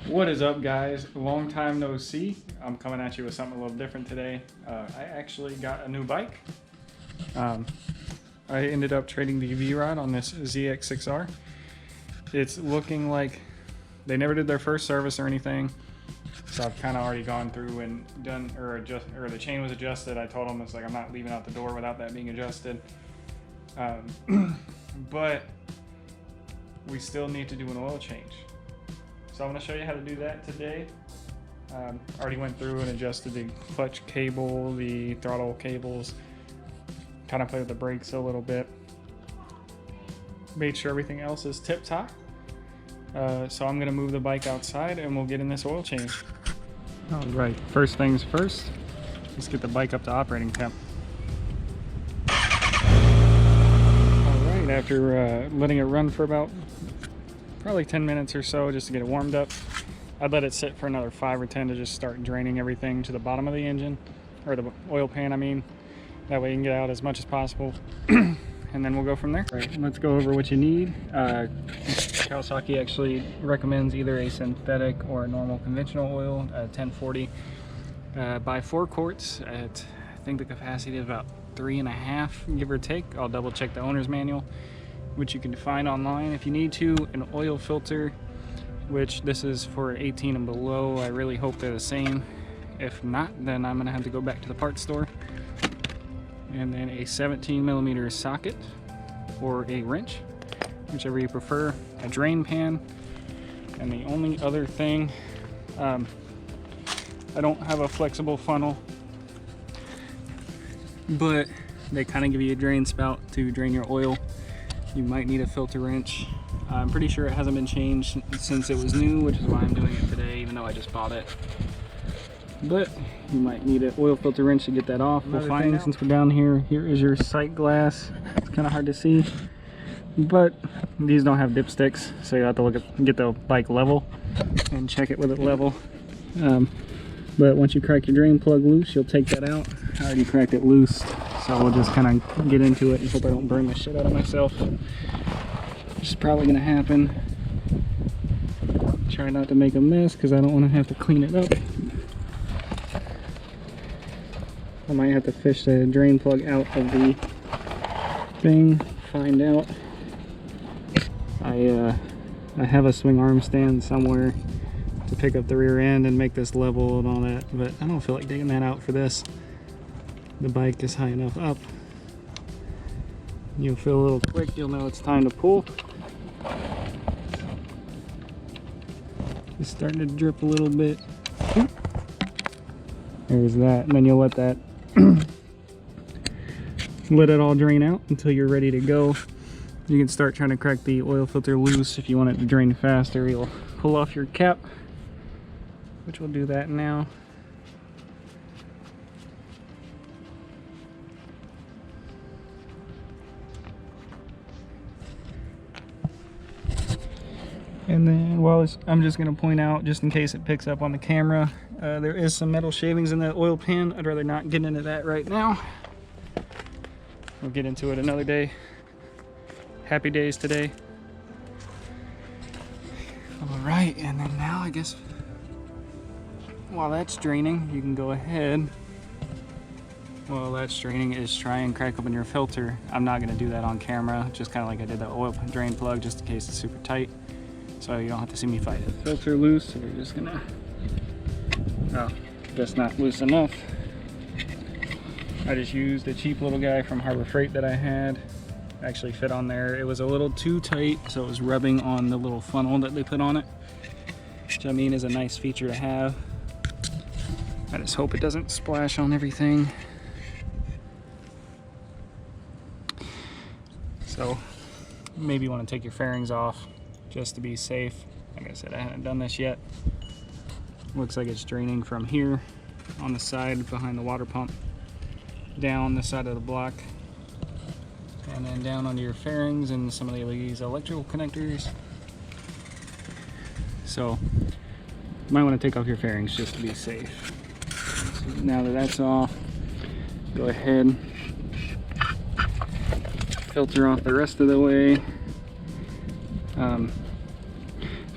What is up, guys? Long time no see. I'm coming at you with something a little different today. I actually got a new bike. I ended up trading the V-Rod on this zx6r. It's looking like they never did their first service or anything, so I've kind of already gone through and done, or the chain was adjusted. I told them it's like I'm not leaving out the door without that being adjusted. But we still need to do an oil change. So I'm going to show you how to do that today. Already went through and adjusted the clutch cable, the throttle cables, kind of played with the brakes a little bit. Made sure everything else is tip-top. So I'm going to move the bike outside and we'll get in this oil change. All right, first things first, let's get the bike up to operating temp. All right, after letting it run for about probably 10 minutes or so just to get it warmed up, I'd let it sit for another 5 or 10 to just start draining everything to the bottom of the engine, or the oil pan, I mean. That way you can get out as much as possible, and then we'll go from there. All right, let's go over what you need. Kawasaki actually recommends either a synthetic or a normal conventional oil, 1040. Buy 4 quarts at, I think the capacity is about 3.5, give or take. I'll double check the owner's manual, which you can find online if you need to. An oil filter, which this is for 18 and below. I really hope they're the same. If not, then I'm gonna have to go back to the parts store. And then a 17mm socket or a wrench, whichever you prefer. A drain pan. And the only other thing, I don't have a flexible funnel, but they kind of give you a drain spout to drain your oil. You might need a filter wrench. I'm pretty sure it hasn't been changed since it was new, which is why I'm doing it today, even though I just bought it. But you might need an oil filter wrench to get that off. We'll find, since we're down here, here is your sight glass. It's kind of hard to see, but these don't have dipsticks, so you have to get the bike level and check it with it level. But once you crack your drain plug loose, you'll take that out. I already cracked it loose, so we'll just kind of get into it and hope I don't burn the shit out of myself, which is probably going to happen. Try not to make a mess because I don't want to have to clean it up. I might have to fish the drain plug out of the thing, find out. I have a swing arm stand somewhere to pick up the rear end and make this level and all that, but I don't feel like digging that out for this. The bike is high enough up. You'll feel a little quick, you'll know it's time to pull. It's starting to drip a little bit. There's that, and then you'll let that let it all drain out until you're ready to go. You can start trying to crack the oil filter loose. If you want it to drain faster, you'll pull off your cap, which we'll do that now. And then I'm just going to point out, just in case it picks up on the camera, there is some metal shavings in the oil pan. I'd rather not get into that right now. We'll get into it another day. Happy days today. All right, and then now I guess while that's draining, you can go ahead. While that's draining, is try and crack open your filter. I'm not going to do that on camera, just kind of like I did the oil drain plug, just in case it's super tight, so you don't have to see me fight it. Filter loose, so we're just gonna, oh, that's not loose enough. I just used a cheap little guy from Harbor Freight that I had. Actually fit on there. It was a little too tight, so it was rubbing on the little funnel that they put on it, which I mean is a nice feature to have. I just hope it doesn't splash on everything. So maybe you want to take your fairings off just to be safe. Like I said, I haven't done this yet. Looks like it's draining from here on the side behind the water pump, down the side of the block, and then down onto your fairings and some of these electrical connectors. So you might want to take off your fairings just to be safe. So now that that's off, go ahead, filter off the rest of the way.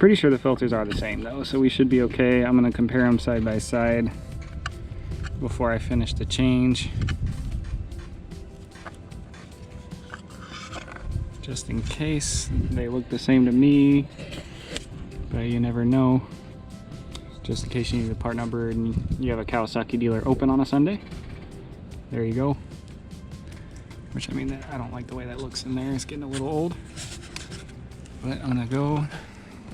Pretty sure the filters are the same though, so we should be okay. I'm gonna compare them side by side before I finish the change, just in case they look the same to me, but you never know. Just in case you need the part number and you have a Kawasaki dealer open on a Sunday. There you go. Which, I mean, I don't like the way that looks in there. It's getting a little old. But I'm gonna go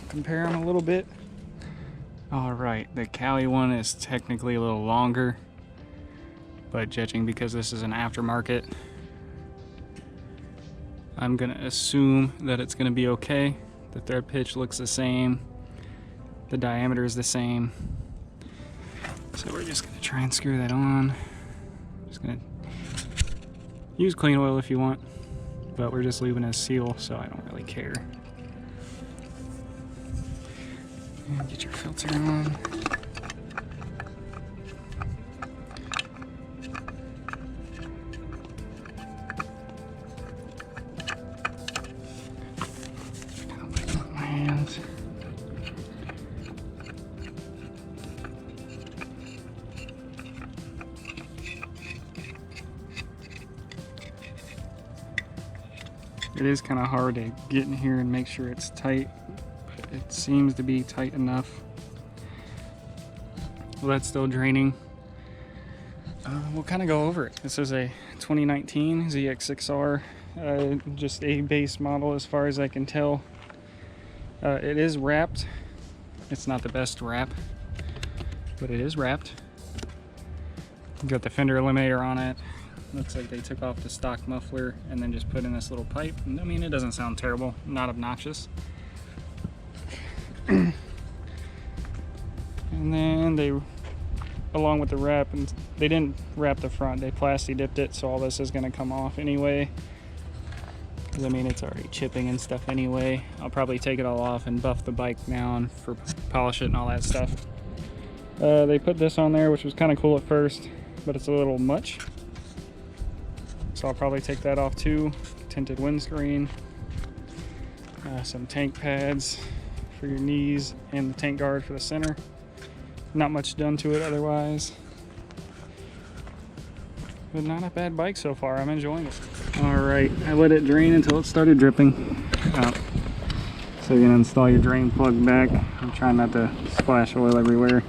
compare them a little bit. All right, the Cali one is technically a little longer, but judging because this is an aftermarket, I'm gonna assume that it's gonna be okay. The thread pitch looks the same. The diameter is the same. So we're just gonna try and screw that on. Just gonna use clean oil if you want, but we're just leaving a seal, so I don't really care. And get your filter on. My hands. It is kind of hard to get in here and make sure it's tight. It seems to be tight enough. Well, that's still draining. We'll kind of go over it. This is a 2019 zx6r, just a base model as far as I can tell. It is wrapped. It's not the best wrap, but it is wrapped. Got the fender eliminator on it. Looks like they took off the stock muffler and then just put in this little pipe. I mean, it doesn't sound terrible, not obnoxious. And then they, along with the wrap, and they didn't wrap the front, they plasti dipped it, so all this is gonna come off anyway. 'Cause I mean, it's already chipping and stuff anyway. I'll probably take it all off and buff the bike down for polish it and all that stuff. They put this on there, which was kind of cool at first, but it's a little much. So I'll probably take that off too. Tinted windscreen, some tank pads for your knees, and the tank guard for the center. Not much done to it otherwise, but not a bad bike so far. I'm enjoying it. All right, I let it drain until it started dripping. So you're gonna install your drain plug back. I'm trying not to splash oil everywhere.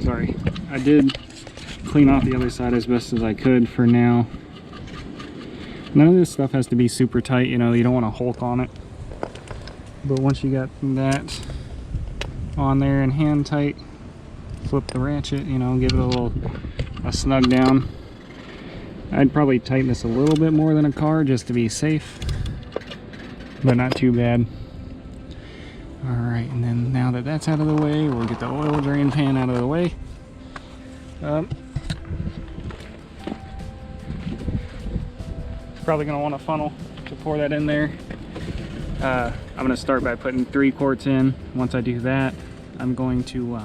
Sorry, I did clean off the other side as best as I could for now. None of this stuff has to be super tight, you know, you don't want to Hulk on it. But once you got that on there and hand tight, flip the ratchet, you know, give it a snug down. I'd probably tighten this a little bit more than a car just to be safe, but not too bad. All right, and then now that that's out of the way, we'll get the oil drain pan out of the way. Probably gonna want a funnel to pour that in there. I'm gonna start by putting 3 quarts in. Once I do that, I'm going to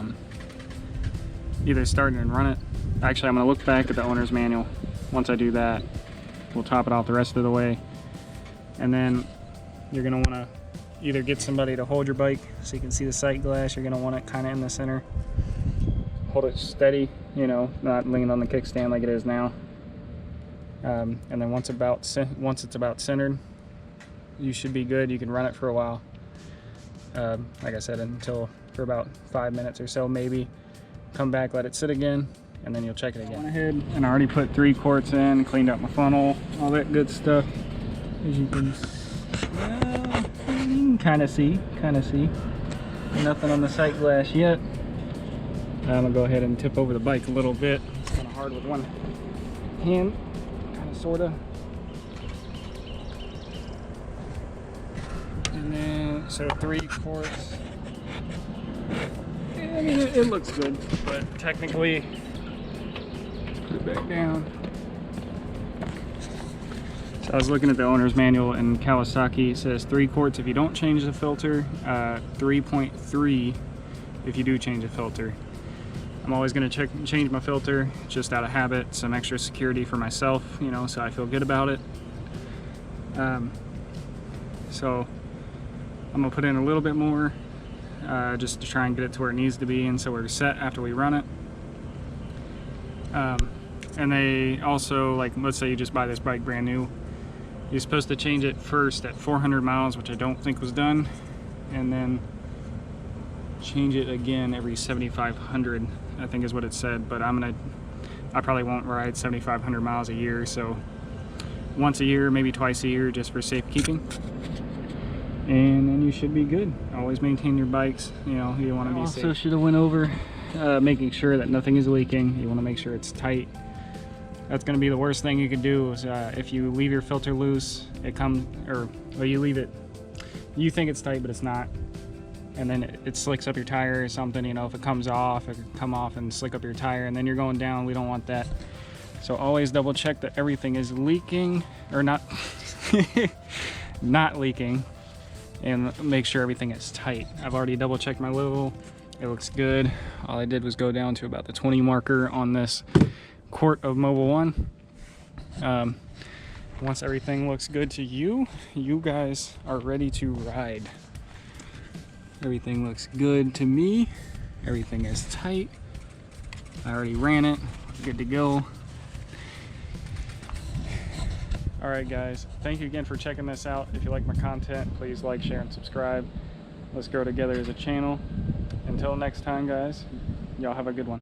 either start and run it. Actually, I'm gonna look back at the owner's manual. Once I do that, we'll top it off the rest of the way. And then you're gonna wanna either get somebody to hold your bike so you can see the sight glass. You're gonna want it kind of in the center. Hold it steady, you know, not lean on the kickstand like it is now. And then once it's about centered, you should be good. You can run it for a while. Like I said, for about 5 minutes or so, maybe. Come back, let it sit again, and then you'll check it again. I went ahead and I already put 3 quarts in, cleaned up my funnel, all that good stuff. As you can kind of see. Nothing on the sight glass yet. I'm gonna go ahead and tip over the bike a little bit. It's kind of hard with one hand. Sorta. And then, so 3 quarts. Yeah, I mean, it looks good, but technically, put it back down. So I was looking at the owner's manual, and Kawasaki says 3 quarts if you don't change the filter, 3.3 if you do change the filter. I'm always going to change my filter just out of habit, some extra security for myself, you know, so I feel good about it. So I'm gonna put in a little bit more just to try and get it to where it needs to be, and so we're set after we run it. And they also, like, let's say you just buy this bike brand new, you're supposed to change it first at 400 miles, which I don't think was done, and then change it again every 7,500, I think is what it said. But I probably won't ride 7,500 miles a year, so once a year, maybe twice a year, just for safekeeping, and then you should be good. Always maintain your bikes, you know, you want to be safe. Also should have went over making sure that nothing is leaking. You want to make sure it's tight. That's going to be the worst thing you could do is if you leave your filter loose, it comes, or well, you leave it, you think it's tight but it's not, and then it slicks up your tire or something. You know, if it comes off, it could come off and slick up your tire, and then you're going down. We don't want that. So always double check that everything is leaking or not not leaking, and make sure everything is tight. I've already double checked my level. It looks good. All I did was go down to about the 20 marker on this quart of Mobil 1. Once everything looks good to you, you guys are ready to ride. Everything looks good to me. Everything is tight. I already ran it. Good to go. Alright guys, thank you again for checking this out. If you like my content, please like, share, and subscribe. Let's grow together as a channel. Until next time guys, y'all have a good one.